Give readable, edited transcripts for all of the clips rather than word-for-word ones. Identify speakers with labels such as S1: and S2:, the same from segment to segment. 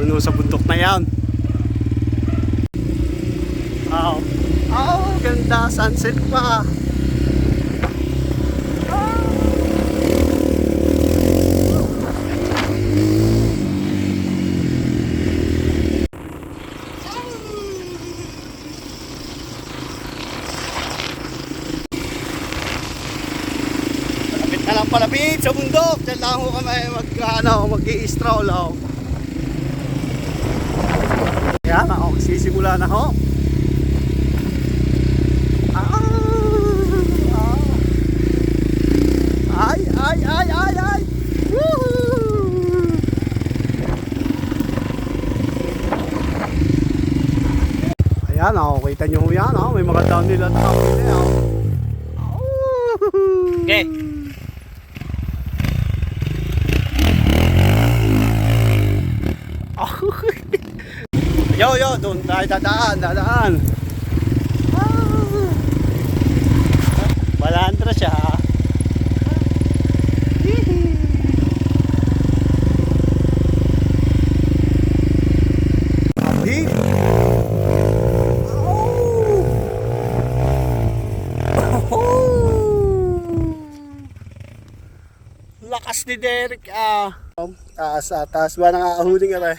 S1: Doon sa bundok na yan. Wow. Oh, ganda. Sunset pa. Palapit na lang, palapit sa bundok. Diyan lang ho kami mag-i-stroll. Yan ako, sisimula na ho. Ay. Woohoo! Ayan ako, kita nyo yan. May mga down nila at tao nila.
S2: Okay.
S1: Yo, doon tayo dadaan. Balandra siya. Lakas ni Derek. Taas ba nang aahuding ka rin?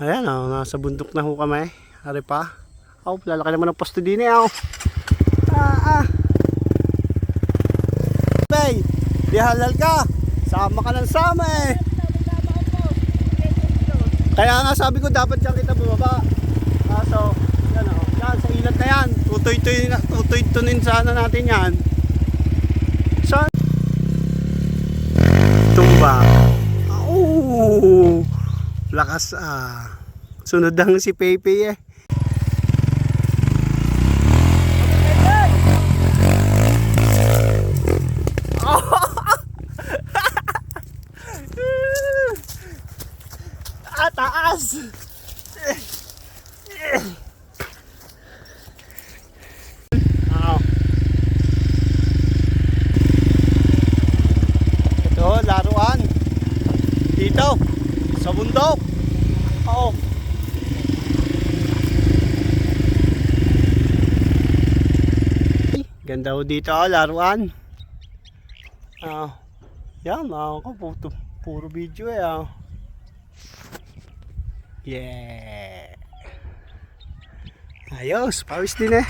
S1: Ayan nasa bundok na ho kami. Hari pa. Lalaki naman ang posto din eh. Bay, di halal ka. Sama ka ng sama eh. Kaya nga sabi ko dapat dyan kita bumaba. So, yan yan sa ilat na yan. Tutoy-tunin sana natin yan. Saan? Tumba. Lakas sunod lang si Pepe eh. Taas. Ito laruan dito sa bundok. Ganda ho dito laruan. Yan puro video eh. Yeah. Ayos, pawis din eh.